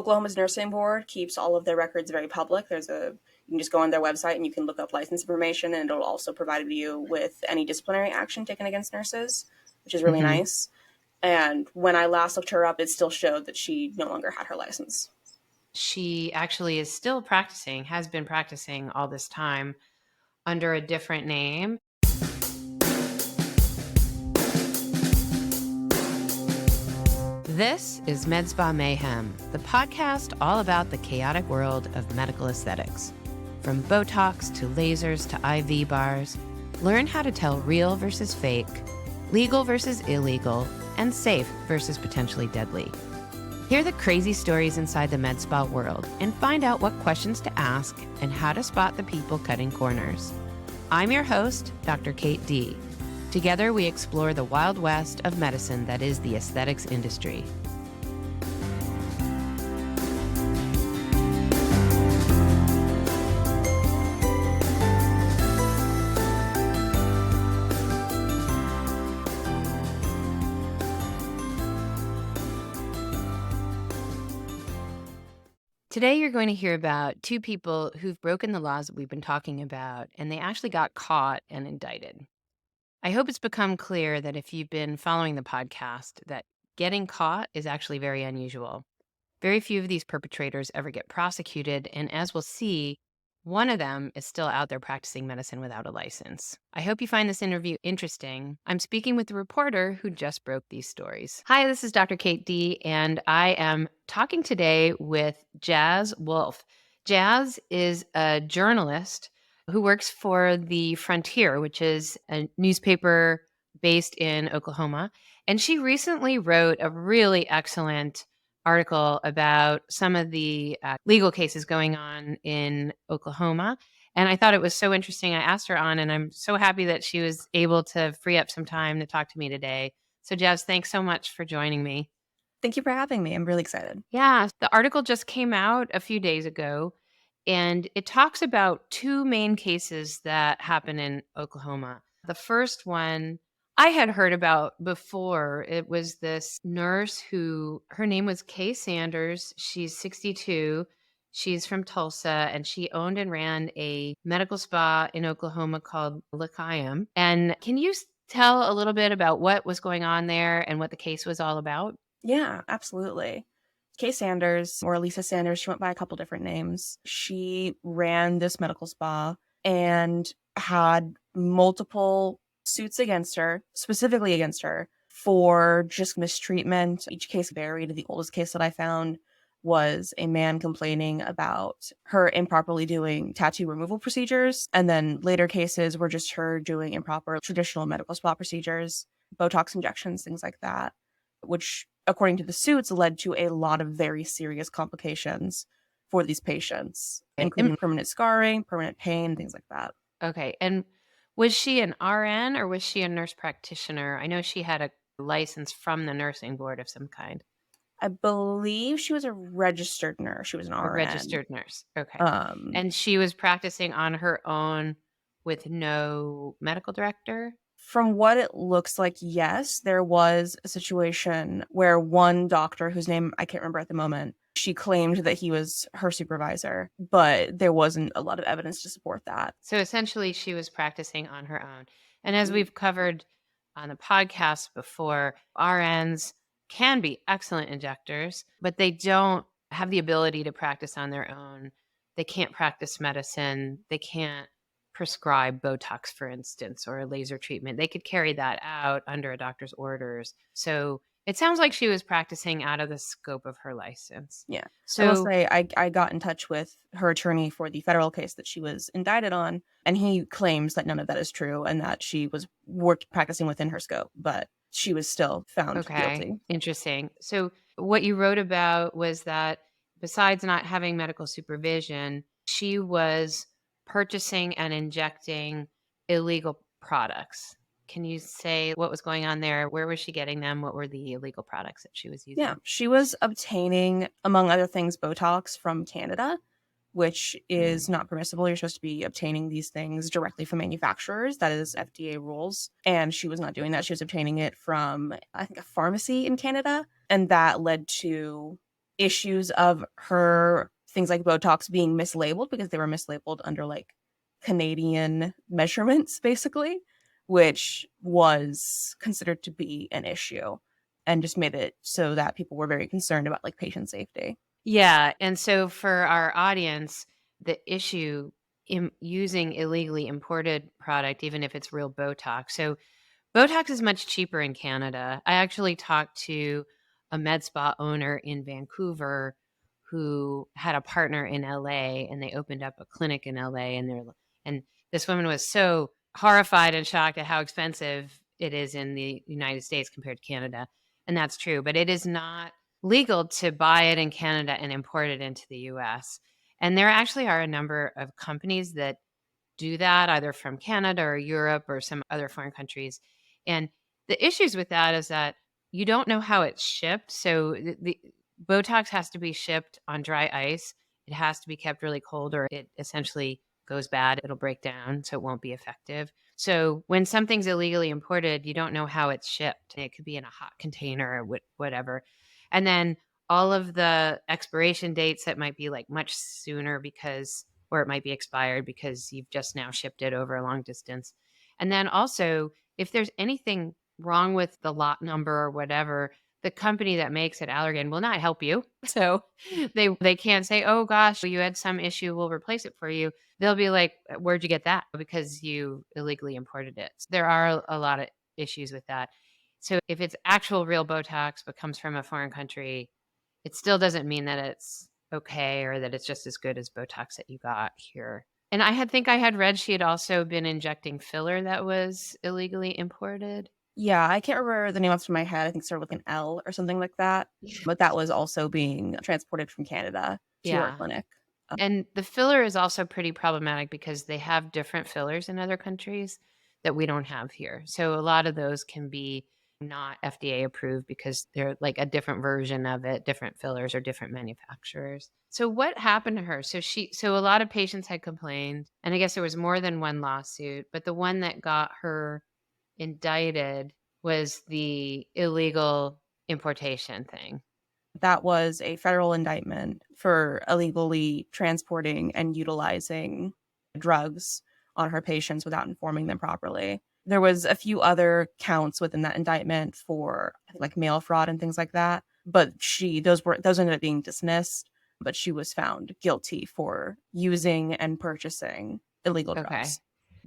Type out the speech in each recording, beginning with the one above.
Oklahoma's nursing board keeps all of their records very public. You can just go on their website and you can look up license information, and it'll also provide you with any disciplinary action taken against nurses, which is really nice. And when I last looked her up, it still showed that she no longer had her license. She actually is still practicing, has been practicing all this time under a different name. This is Medispa Mayhem, the podcast all about the chaotic world of medical aesthetics. From Botox to lasers to IV bars, learn how to tell real versus fake, legal versus illegal, and safe versus potentially deadly. Hear the crazy stories inside the med spa world and find out what questions to ask and how to spot the people cutting corners. I'm your host, Dr. Kate D. Together, we explore the wild west of medicine that is the aesthetics industry. Today, you're going to hear about two people who've broken the laws that we've been talking about, and they actually got caught and indicted. I hope it's become clear that if you've been following the podcast, that getting caught is actually very unusual. Very few of these perpetrators ever get prosecuted, and as we'll see, one of them is still out there practicing medicine without a license. I hope you find this interview interesting. I'm speaking with the reporter who just broke these stories. Hi, this is Dr. Kate D, and I am talking today with Jazz Wolfe. Jazz is a journalist who works for The Frontier, which is a newspaper based in Oklahoma. And she recently wrote a really excellent article about some of the legal cases going on in Oklahoma. And I thought it was so interesting. I asked her on, and I'm so happy that she was able to free up some time to talk to me today. So Jazz, thanks so much for joining me. Thank you for having me. I'm really excited. Yeah, the article just came out a few days ago, and it talks about two main cases that happen in Oklahoma. The first one I had heard about before. It was this nurse who, her name was Kaye Sanders. She's 62. She's from Tulsa, and she owned and ran a medical spa in Oklahoma called Kaye. And can you tell a little bit about what was going on there and what the case was all about? Yeah, absolutely. Kaye Sanders, or Lisa Sanders, she went by a couple different names. She ran this medical spa and had multiple suits against her, specifically against her, for just mistreatment. Each case varied. The oldest case that I found was a man complaining about her improperly doing tattoo removal procedures. And then later cases were just her doing improper traditional medical spa procedures, Botox injections, things like that, which, according to the suits, led to a lot of very serious complications for these patients, including permanent scarring, permanent pain, things like that. Okay. And was she an RN or was she a nurse practitioner? I know she had a license from the nursing board of some kind. I believe she was a registered nurse. She was an RN. A registered nurse. Okay. And she was practicing on her own with no medical director? From what it looks like, yes, there was a situation where one doctor, whose name I can't remember at the moment, she claimed that he was her supervisor, but there wasn't a lot of evidence to support that. So essentially, she was practicing on her own. And as we've covered on the podcast before, RNs can be excellent injectors, but they don't have the ability to practice on their own. They can't practice medicine. They can't prescribe Botox, for instance, or a laser treatment. They could carry that out under a doctor's orders. So it sounds like she was practicing out of the scope of her license. Yeah. So I will say I got in touch with her attorney for the federal case that she was indicted on, and he claims that none of that is true and that she was practicing within her scope, but she was still found guilty. Interesting. So what you wrote about was that besides not having medical supervision, she was purchasing and injecting illegal products. Can you say what was going on there? Where was she getting them? What were the illegal products that she was using? Yeah, she was obtaining, among other things, Botox from Canada, which is not permissible. You're supposed to be obtaining these things directly from manufacturers. That is FDA rules. And she was not doing that. She was obtaining it from, I think, a pharmacy in Canada. And that led to issues of her things like Botox being mislabeled because they were mislabeled under like Canadian measurements, basically, which was considered to be an issue and just made it so that people were very concerned about like patient safety. Yeah, and so for our audience, the issue in using illegally imported product, even if it's real Botox. So Botox is much cheaper in Canada. I actually talked to a med spa owner in Vancouver who had a partner in LA, and they opened up a clinic in LA, and this woman was so horrified and shocked at how expensive it is in the United States compared to Canada. And that's true, but it is not legal to buy it in Canada and import it into the US. And there actually are a number of companies that do that either from Canada or Europe or some other foreign countries. And the issues with that is that you don't know how it's shipped. So the Botox has to be shipped on dry ice. It has to be kept really cold or it essentially goes bad. It'll break down, so it won't be effective. So when something's illegally imported, you don't know how it's shipped. It could be in a hot container or whatever. And then all of the expiration dates that might be like much sooner because or it might be expired because you've just now shipped it over a long distance. And then also, if there's anything wrong with the lot number or whatever, the company that makes it, Allergan, will not help you. So they can't say, "Oh gosh, you had some issue, we'll replace it for you." They'll be like, "Where'd you get that?" Because you illegally imported it. So there are a lot of issues with that. So if it's actual real Botox but comes from a foreign country, it still doesn't mean that it's okay or that it's just as good as Botox that you got here. And I had read she had also been injecting filler that was illegally imported. Yeah, I can't remember the name off the top of my head. I think it started with an L or something like that. But that was also being transported from Canada to our Yeah. clinic. And the filler is also pretty problematic because they have different fillers in other countries that we don't have here. So a lot of those can be not FDA approved because they're like a different version of it, different fillers or different manufacturers. So what happened to her? So a lot of patients had complained, and I guess there was more than one lawsuit, but the one that got her indicted was the illegal importation thing. That was a federal indictment for illegally transporting and utilizing drugs on her patients without informing them properly. There was a few other counts within that indictment for I think, like mail fraud and things like that, but those ended up being dismissed, but she was found guilty for using and purchasing illegal Okay. drugs.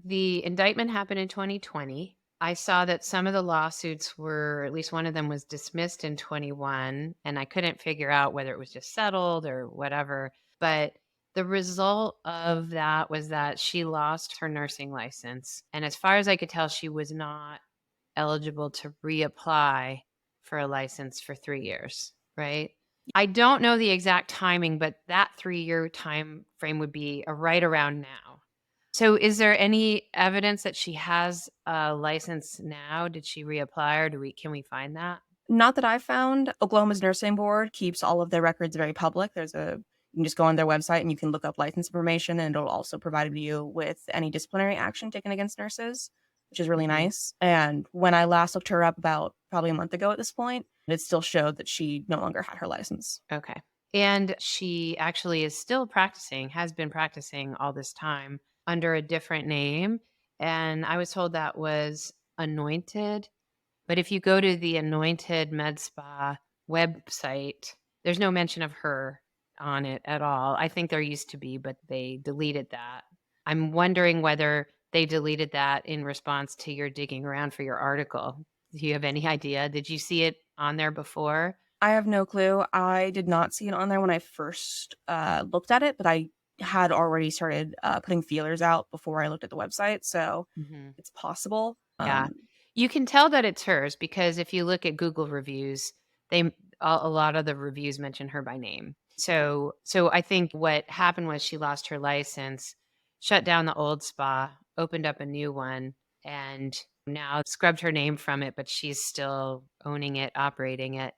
The indictment happened in 2020. I saw that some of the lawsuits were, at least one of them was dismissed in 21, and I couldn't figure out whether it was just settled or whatever. But the result of that was that she lost her nursing license. And as far as I could tell, she was not eligible to reapply for a license for 3 years, right? I don't know the exact timing, but that 3-year time frame would be right around now. So is there any evidence that she has a license now? Did she reapply or can we find that? Not that I've found. Oklahoma's nursing board keeps all of their records very public. You can just go on their website and you can look up license information, and it'll also provide you with any disciplinary action taken against nurses, which is really Mhm. nice. And when I last looked her up about probably a month ago at this point, it still showed that she no longer had her license. Okay. And she actually is still practicing, has been practicing all this time under a different name. And I was told that was Anointed. But if you go to the Anointed Med Spa website, there's no mention of her on it at all. I think there used to be, but they deleted that. I'm wondering whether they deleted that in response to your digging around for your article. Do you have any idea? Did you see it on there before? I have no clue. I did not see it on there when I first looked at it, but I had already started putting feelers out before I looked at the website, so Mhm. it's possible. Yeah. You can tell that it's hers because if you look at Google reviews, they a lot of the reviews mention her by name. So I think what happened was she lost her license, shut down the old spa, opened up a new one, and now scrubbed her name from it, but she's still owning it, operating it.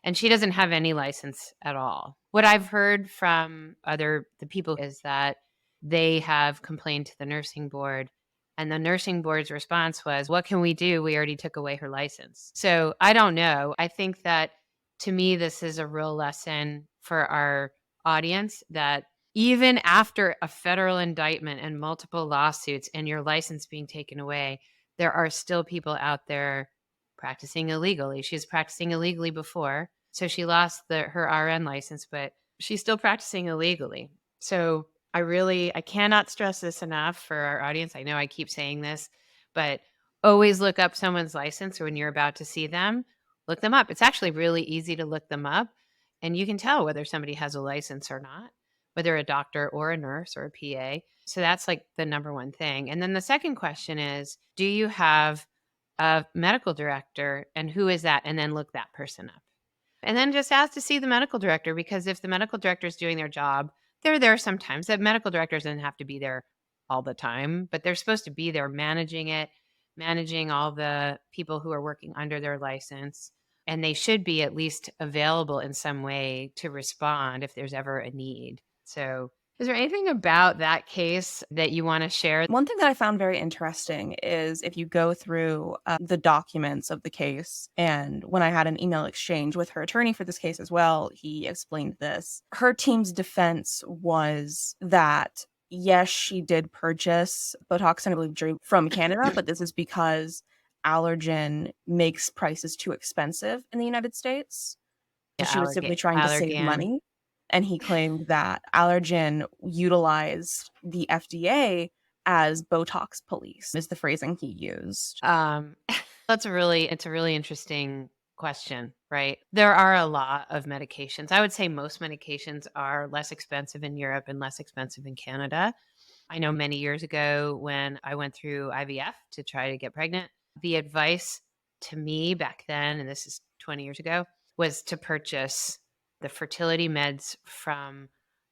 And she doesn't have any license at all. What I've heard from the people is that they have complained to the nursing board and the nursing board's response was, "What can we do? We already took away her license." So I don't know. I think that to me, this is a real lesson for our audience that even after a federal indictment and multiple lawsuits and your license being taken away, there are still people out there practicing illegally. She was practicing illegally before, so she lost her RN license, but she's still practicing illegally. So I cannot stress this enough for our audience. I know I keep saying this, but always look up someone's license when you're about to see them. Look them up. It's actually really easy to look them up, and you can tell whether somebody has a license or not, whether a doctor or a nurse or a PA. So that's like the number one thing. And then the second question is, do you have a medical director, and who is that? And then look that person up. And then just ask to see the medical director, because if the medical director is doing their job, they're there sometimes. That medical director doesn't have to be there all the time, but they're supposed to be there managing it, managing all the people who are working under their license. And they should be at least available in some way to respond if there's ever a need. So, is there anything about that case that you want to share? One thing that I found very interesting is if you go through the documents of the case, and when I had an email exchange with her attorney for this case as well, he explained this. Her team's defense was that, yes, she did purchase Botox and I believe Drew from Canada, but this is because Allergan makes prices too expensive in the United States. So Yeah, she was simply trying to save Allergan. money. And he claimed that Allergan utilized the FDA as Botox police, is the phrasing he used. Um, it's a really interesting question, right? There are a lot of medications. I would say most medications are less expensive in Europe and less expensive in Canada. I know many years ago when I went through IVF to try to get pregnant, the advice to me back then, and this is 20 years ago, was to purchase the fertility meds from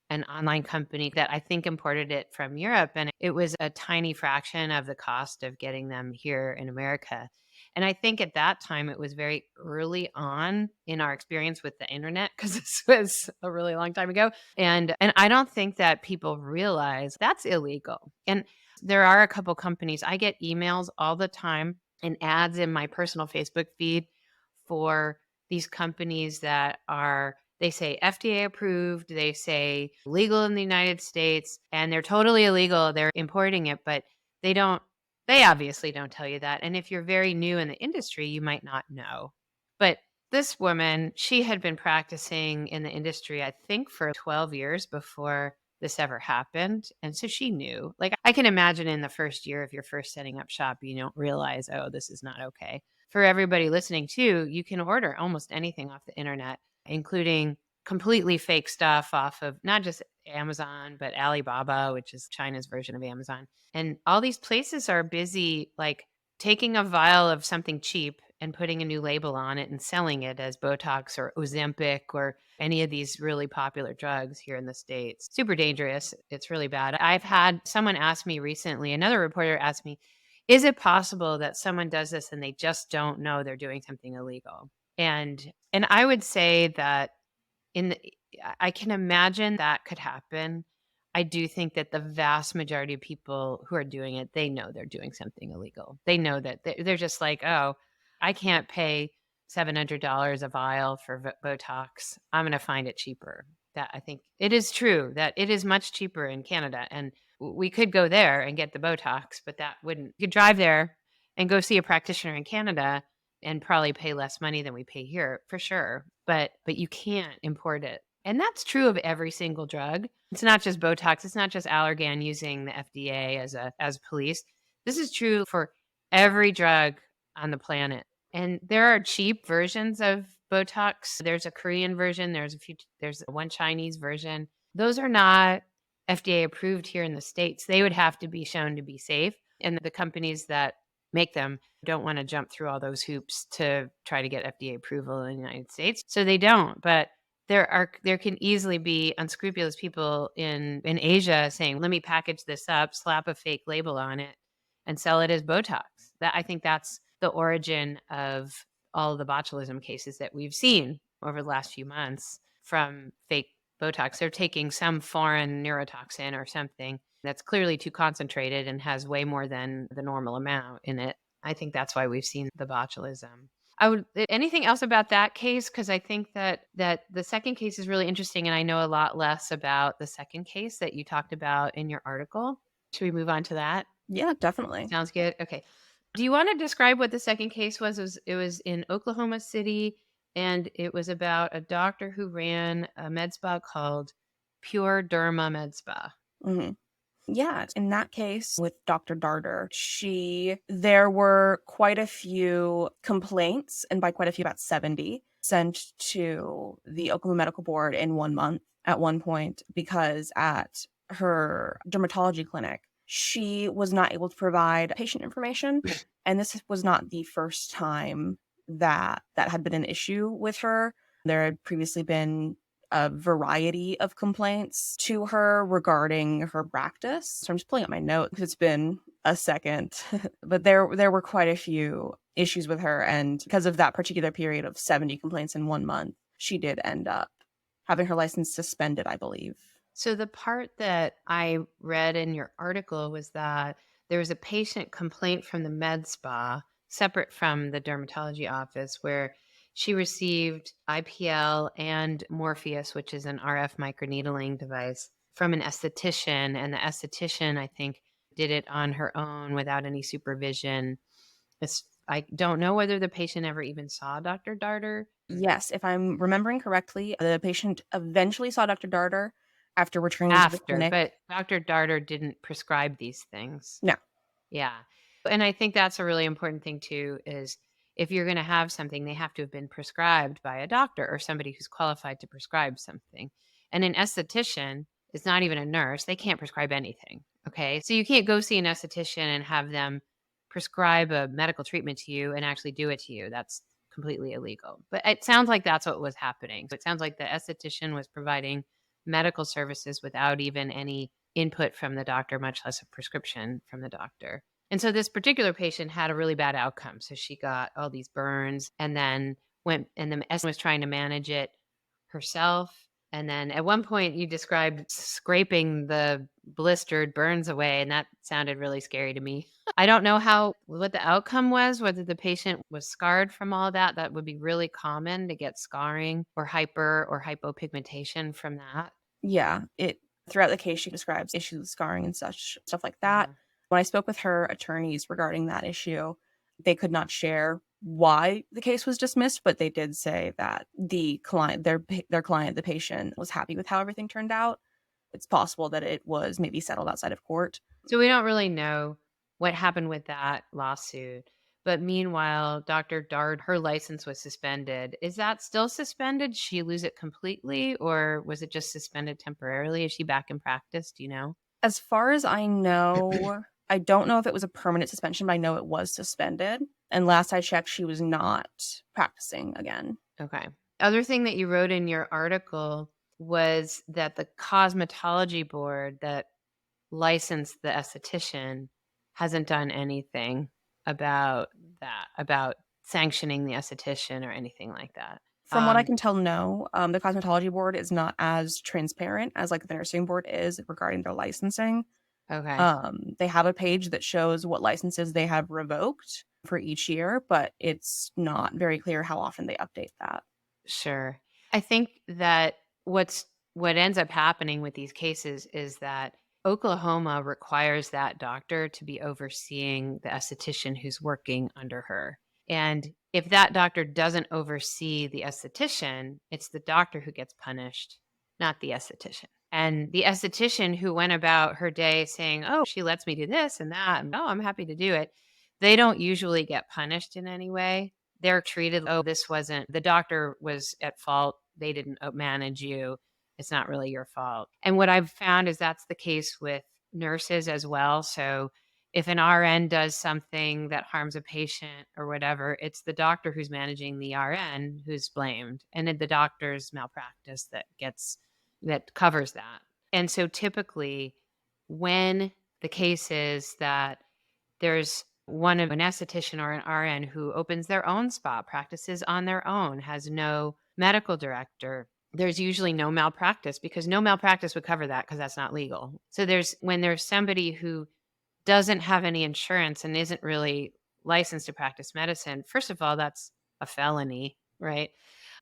an online company that I think imported it from Europe. And it was a tiny fraction of the cost of getting them here in America. And I think at that time it was very early on in our experience with the internet, because this was a really long time ago. And I don't think that people realize that's illegal. And there are a couple companies. I get emails all the time and ads in my personal Facebook feed for these companies that are, they say FDA approved, they say legal in the United States, and they're totally illegal. They're importing it, but they don't, they obviously don't tell you that. And if you're very new in the industry, you might not know. But this woman, she had been practicing in the industry, I think, for 12 years before this ever happened. And so she knew. Like, I can imagine in the first year, if you're first setting up shop, you don't realize, oh, this is not okay. For everybody listening too, you can order almost anything off the internet, including completely fake stuff off of not just Amazon, but Alibaba, which is China's version of Amazon. And all these places are busy, like taking a vial of something cheap and putting a new label on it and selling it as Botox or Ozempic or any of these really popular drugs here in the States. Super dangerous. It's really bad. I've had someone ask me recently, another reporter asked me, is it possible that someone does this and they just don't know they're doing something illegal? And I would say that in the, I can imagine that could happen. I do think that the vast majority of people who are doing it, they know they're doing something illegal. They know that they're just like, oh, I can't pay $700 a vial for Botox. I'm going to find it cheaper. That I think it is true that it is much cheaper in Canada, and we could go there and get the Botox, but that wouldn't. You could drive there and go see a practitioner in Canada and probably pay less money than we pay here for sure. But you can't import it. And that's true of every single drug. It's not just Botox, it's not just Allergan using the FDA as police. This is true for every drug on the planet. And there are cheap versions of Botox. There's a Korean version, there's one Chinese version. Those are not FDA approved here in the States. They would have to be shown to be safe. And the companies that make them don't want to jump through all those hoops to try to get FDA approval in the United States. So they don't. But there can easily be unscrupulous people in Asia saying, let me package this up, slap a fake label on it, and sell it as Botox. That I think that's the origin of all of the botulism cases that we've seen over the last few months from fake Botox. They're taking some foreign neurotoxin or something that's clearly too concentrated and has way more than the normal amount in it. I think that's why we've seen the botulism. Anything else about that case? Because I think that the second case is really interesting, and I know a lot less about the second case that you talked about in your article. Should we move on to that? Yeah, definitely. Sounds good. Okay. Do you want to describe what the second case was? It was in Oklahoma City, and it was about a doctor who ran a med spa called Pure Derma Med Spa. Hmm. Yeah, in that case with Dr. Darter, there were quite a few complaints, and by quite a few, about 70, sent to the Oklahoma Medical Board in 1 month at one point, because at her dermatology clinic, she was not able to provide patient information. And this was not the first time that had been an issue with her. There had previously been a variety of complaints to her regarding her practice. So I'm just pulling up my notes because it's been a second. But there were quite a few issues with her, and because of that particular period of 70 complaints in 1 month, she did end up having her license suspended, I believe. So the part that I read in your article was that there was a patient complaint from the med spa, separate from the dermatology office, where she received IPL and Morpheus, which is an RF microneedling device, from an esthetician. And the esthetician, I think, did it on her own without any supervision. I don't know whether the patient ever even saw Dr. Darter. Yes, if I'm remembering correctly, the patient eventually saw Dr. Darter after returning to the After, clinic. but Dr. Darter didn't prescribe these things. No. Yeah. And I think that's a really important thing too, is if you're going to have something, they have to have been prescribed by a doctor or somebody who's qualified to prescribe something. And an esthetician is not even a nurse. They can't prescribe anything. Okay. So you can't go see an esthetician and have them prescribe a medical treatment to you and actually do it to you. That's completely illegal. But it sounds like that's what was happening. So it sounds like the esthetician was providing medical services without even any input from the doctor, much less a prescription from the doctor. And so this particular patient had a really bad outcome. So she got all these burns and then went, and the S was trying to manage it herself. And then at one point you described scraping the blistered burns away, and that sounded really scary to me. I don't know what the outcome was, whether the patient was scarred from all that. That would be really common to get scarring or hypopigmentation from that. Yeah, it throughout the case, she describes issues with scarring and such stuff like that. Uh-huh. When I spoke with her attorneys regarding that issue, they could not share why the case was dismissed, but they did say that the client, their client, the patient, was happy with how everything turned out. It's possible that it was maybe settled outside of court. So we don't really know what happened with that lawsuit. But meanwhile, Dr. Dard, her license was suspended. Is that still suspended? Did she lose it completely, or was it just suspended temporarily? Is she back in practice? Do you know? As far as I know, I don't know if it was a permanent suspension, but I know it was suspended. And last I checked, she was not practicing again. Okay. Other thing that you wrote in your article was that the cosmetology board that licensed the esthetician hasn't done anything about that, about sanctioning the esthetician or anything like that. From what I can tell, no. The cosmetology board is not as transparent as like the nursing board is regarding their licensing. Okay. They have a page that shows what licenses they have revoked for each year, but it's not very clear how often they update that. Sure. I think that what ends up happening with these cases is that Oklahoma requires that doctor to be overseeing the esthetician who's working under her. And if that doctor doesn't oversee the esthetician, it's the doctor who gets punished, not the esthetician. And the esthetician who went about her day saying, "Oh, she lets me do this and that, and oh, I'm happy to do it," they don't usually get punished in any way. They're treated, "Oh, this wasn't, the doctor was at fault. They didn't manage you. It's not really your fault." And what I've found is that's the case with nurses as well. So if an RN does something that harms a patient or whatever, it's the doctor who's managing the RN who's blamed, and the doctor's malpractice that covers that. And so typically when the case is that there's an esthetician or an RN who opens their own spa, practices on their own, has no medical director, there's usually no malpractice, because no malpractice would cover that, because that's not legal. So when there's somebody who doesn't have any insurance and isn't really licensed to practice medicine, first of all, that's a felony, right?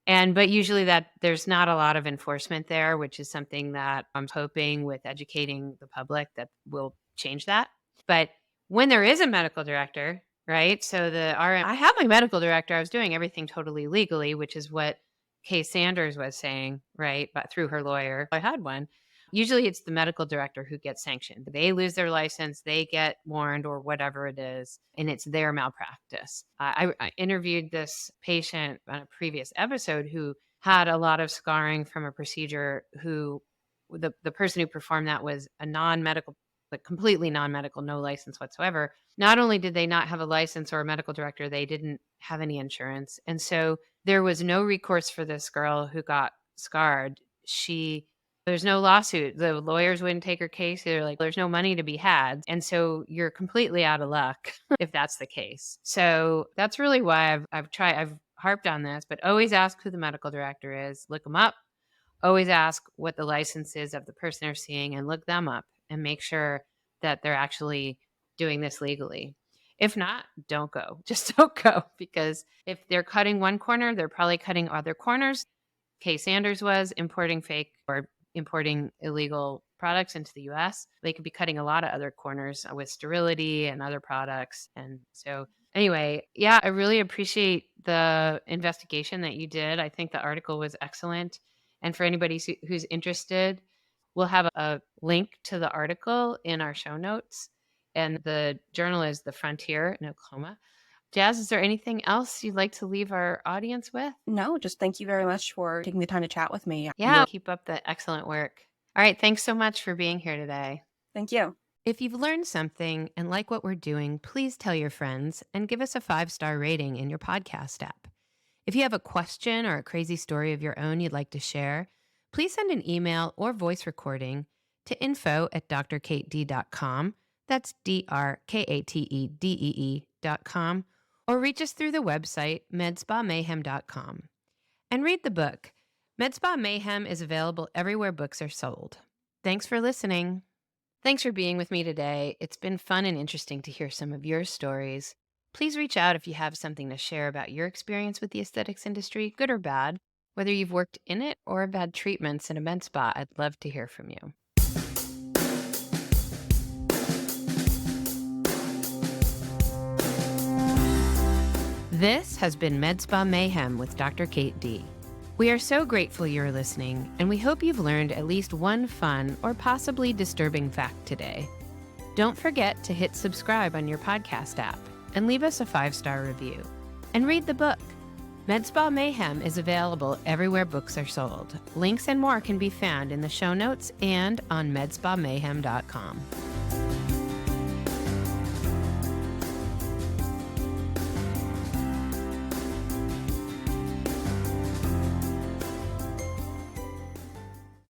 But usually that there's not a lot of enforcement there, which is something that I'm hoping with educating the public that will change that. But when there is a medical director, right? So I have my medical director. I was doing everything totally legally, which is what Kaye Sanders was saying, right? But through her lawyer, I had one. Usually it's the medical director who gets sanctioned. They lose their license, they get warned or whatever it is, and it's their malpractice. I interviewed this patient on a previous episode who had a lot of scarring from a procedure who the person who performed that was a non-medical, like completely non-medical, no license whatsoever. Not only did they not have a license or a medical director, they didn't have any insurance. And so there was no recourse for this girl who got scarred. There's no lawsuit. The lawyers wouldn't take her case. They're like, there's no money to be had. And so you're completely out of luck if that's the case. So that's really why I've harped on this, but always ask who the medical director is, look them up, always ask what the license is of the person they're seeing and look them up and make sure that they're actually doing this legally. If not, don't go. Just don't go, because if they're cutting one corner, they're probably cutting other corners. Kaye Sanders was importing fake or importing illegal products into the US. They could be cutting a lot of other corners with sterility and other products. And so anyway, yeah, I really appreciate the investigation that you did. I think the article was excellent. And for anybody who's interested, we'll have a link to the article in our show notes. And the journal is The Frontier in Oklahoma. Jazz, is there anything else you'd like to leave our audience with? No, just thank you very much for taking the time to chat with me. Yeah, keep up the excellent work. All right, thanks so much for being here today. Thank you. If you've learned something and like what we're doing, please tell your friends and give us a 5-star rating in your podcast app. If you have a question or a crazy story of your own you'd like to share, please send an email or voice recording to info@drkatedee.com. That's DRKATEDEE.com. Or reach us through the website, medspamayhem.com. And read the book. Medspa Mayhem is available everywhere books are sold. Thanks for listening. Thanks for being with me today. It's been fun and interesting to hear some of your stories. Please reach out if you have something to share about your experience with the aesthetics industry, good or bad. Whether you've worked in it or have had treatments in a med spa, I'd love to hear from you. This has been Medspa Mayhem with Dr. Katedee. We are so grateful you're listening, and we hope you've learned at least one fun or possibly disturbing fact today. Don't forget to hit subscribe on your podcast app and leave us a 5-star review. And read the book. Medspa Mayhem is available everywhere books are sold. Links and more can be found in the show notes and on medspamayhem.com.